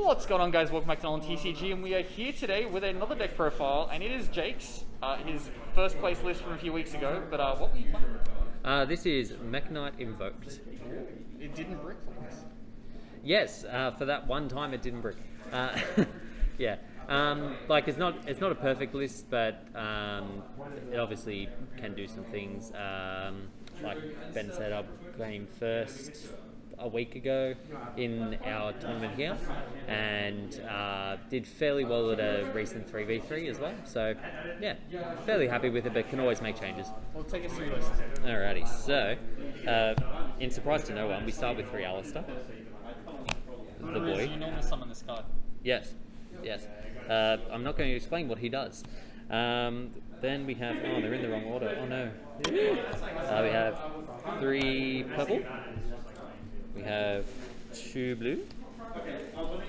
What's going on, guys? Welcome back to NolanTCG, and we are here today with another deck profile, and it is Jake's, his first place list from a few weeks ago. But what were you playing? This is Mekk Invoked. It didn't brick for us. Yes, for that one time it didn't brick. Yeah, like it's not a perfect list, but it obviously can do some things. Like Ben said, I came first a week ago in our tournament here, and did fairly well at a recent 3v3 as well. So yeah, fairly happy with it, but can always make changes. Well, take us through your list. Alrighty, so in surprise to no one, we start with 3 Alistair, the boy. You normally summon this card. Yes, yes. I'm not going to explain what he does. Then we have, oh, they're in the wrong order. Oh no. We have 3 purple. We have 2 blue,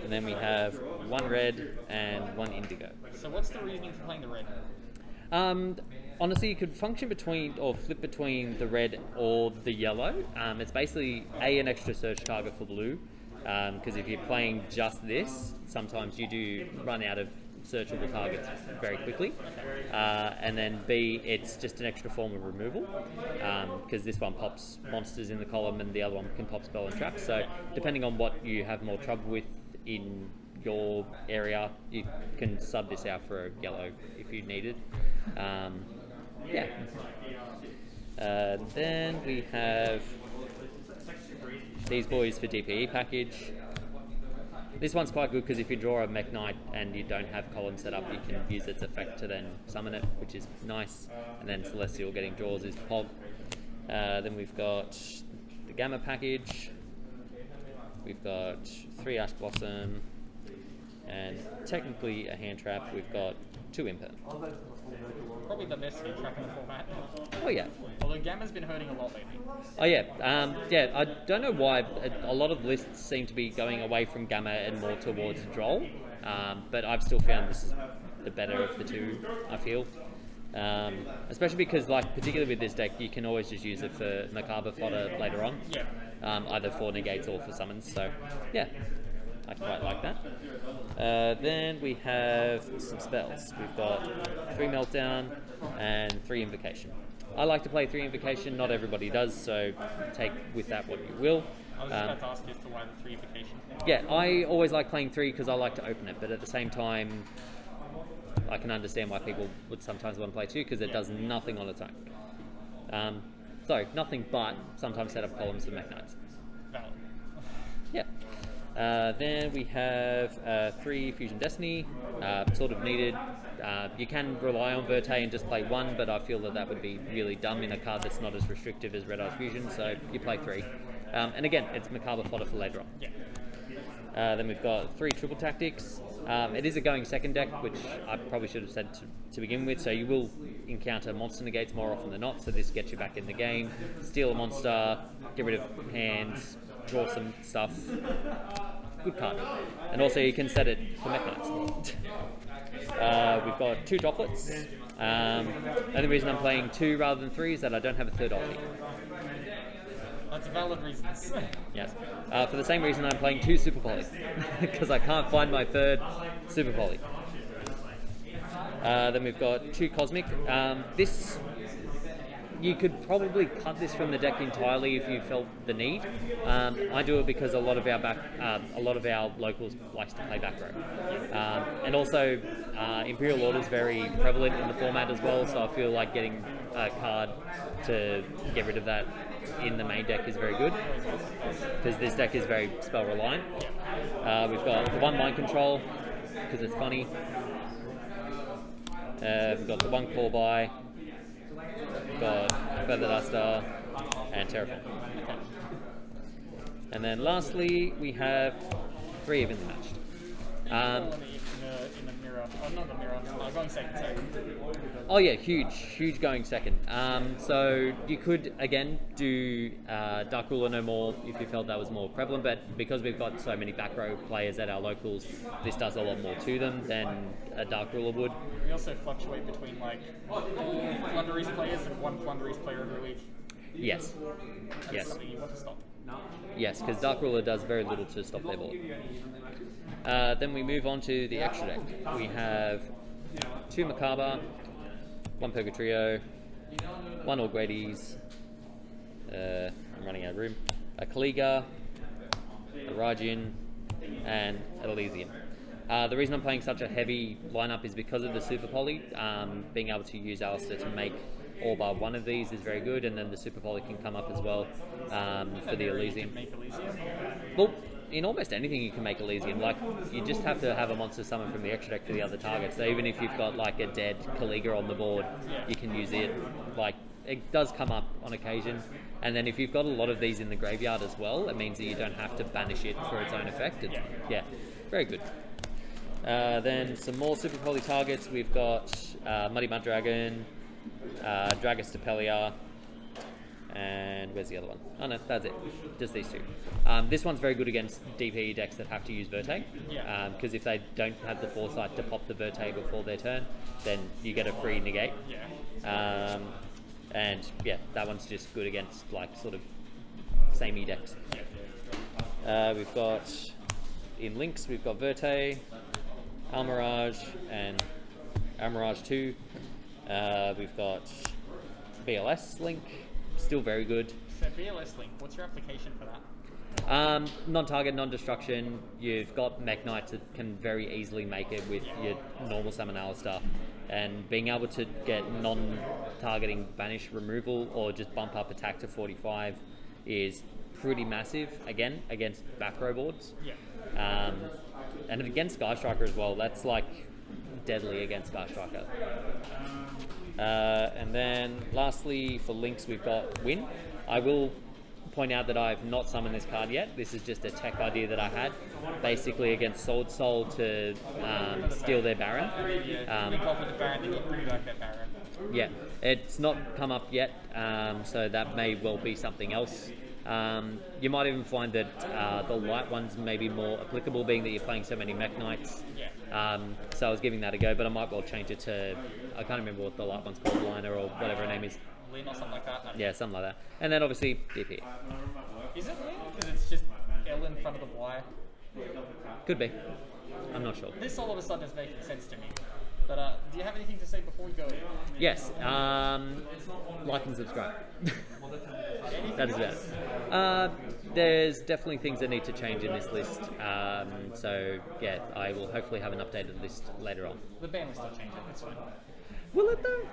and then we have 1 red and 1 indigo. So what's the reasoning for playing the red? Honestly, you could function between or flip between the red or the yellow. It's basically an extra search target for blue, because if you're playing just this, sometimes you do run out of searchable targets very quickly, and then B, it's just an extra form of removal, because this one pops monsters in the column and the other one can pop spell and traps. So depending on what you have more trouble with in your area, you can sub this out for a yellow if you needed. Yeah. Then we have these boys for DPE package. This one's quite good because if you draw a Mekk Knight and you don't have column set up, you can use its effect to then summon it, which is nice. And then Celestial getting draws is Pog. Then we've got the Gamma package. We've got 3 Ash Blossom, and technically a hand trap. We've got 2 Imperm. Probably the best hand trap in the format. Oh yeah. Although Gamma's been hurting a lot lately. Oh yeah, yeah. I don't know why a lot of lists seem to be going away from Gamma and more towards Droll, but I've still found this is the better of the two. I feel, especially because, like, particularly with this deck, you can always just use it for Macabre fodder later on, either for negates or for summons. So yeah, I quite like that. Then we have some spells. We've got 3 Meltdown and 3 Invocation. I like to play 3 Invocation, not everybody does, so take with that what you will. I was just about to ask you as to why the 3 Invocation. Yeah, I always like playing 3 because I like to open it, but at the same time, I can understand why people would sometimes want to play 2 because it does nothing on its own. Sorry, nothing but sometimes set up columns for Mekk Knights. Valid. Yeah. Then we have 3 Fusion Destiny, sort of needed. You can rely on Verte and just play 1, but I feel that that would be really dumb in a card that's not as restrictive as Red Eyes Fusion, so you play 3. And again, it's Macabre fodder for later on. Yeah. Then we've got 3 Triple Tactics. It is a going second deck, which I probably should have said to begin with, so you will encounter monster negates more often than not, so this gets you back in the game. Steal a monster, get rid of hands, draw some stuff. Good card. And also you can set it for Mekk Knights. We've got 2 droplets. The only reason I'm playing 2 rather than 3 is that I don't have a 3rd ulti. That's valid reasons. Yes. For the same reason I'm playing 2 Super Poly, because I can't find my 3rd Super Poly. Then we've got 2 Cosmic. This, you could probably cut this from the deck entirely if you felt the need. I do it because a lot of our locals likes to play back row, and also Imperial Order is very prevalent in the format as well. So I feel like getting a card to get rid of that in the main deck is very good because this deck is very spell reliant. We've got the 1 Mind Control because it's funny. We've got the 1 Claw By. We've got Feather Duster and Terraform. And then lastly, we have 3 Evenly Matched. In the mirror. Oh, not the mirror. Going second. Oh yeah, huge going second. So you could again do Dark Ruler no more if you felt that was more prevalent, but because we've got so many back row players at our locals, this does a lot more to them than a Dark Ruler would. We also fluctuate between like 4 Flunderies players and 1 Flunderies player every week. Yes. That's yes. something you want to stop. Yes, because Dark Ruler does very little to stop their board. Then we move on to the extra deck. We have 2 Macabre, 1 Purgatrio, 1 Orgrades, I'm running out of room, a Kaliga, a Rajin, and an Elysian. The reason I'm playing such a heavy lineup is because of the Super Poly. Being able to use Alistair to make all bar one of these is very good, and then the Super Poly can come up as well for the Elysian. Well, in almost anything you can make Elysian. Like, you just have to have a monster summon from the extra deck for the other targets. So even if you've got like a dead Kaliga on the board, you can use it. Like, it does come up on occasion. And then if you've got a lot of these in the graveyard as well, it means that you don't have to banish it for its own effect. Yeah, very good. Then some more Super Poly targets. We've got Muddy Mud Dragon, Dragus Stapelia, and where's the other one? Oh no, that's it. Just these 2. This one's very good against DPE decks that have to use Verte, because if they don't have the foresight to pop the Verte before their turn, then you get a free negate. And yeah, that one's just good against like sort of samey decks. We've got in links, we've got Verte, Almirage, and Almirage 2. We've got BLS Link, still very good. So BLS Link, what's your application for that? Non-target, non-destruction. You've got Mekk Knights that can very easily make it with your normal summon Alistair. And being able to get non-targeting banish removal or just bump up attack to 45 is pretty massive, again, against back row boards. And against Sky Striker as well, that's like deadly against Sky Striker. And then lastly for links we've got Win. I will point out that I've not summoned this card yet. This is just a tech idea that I had, basically against Sword Soul to steal their Baron. Yeah, it's not come up yet, so that may well be something else. You might even find that the light ones may be more applicable, being that you're playing so many Mekk Knights. So I was giving that a go, but I might well change it to, I can't remember what the light one's called, Liner or whatever her name is. Lin or something like that? Yeah, something like that. And then obviously DP. Is it Lin? Because it's just L in front of the Y. Could be. I'm not sure. This all of a sudden is making sense to me. But do you have anything to say before we go? Yes. Like and subscribe. That is about it. There's definitely things that need to change in this list. So yeah, I will hopefully have an updated list later on. The ban list will change it. It's fine. Will it though?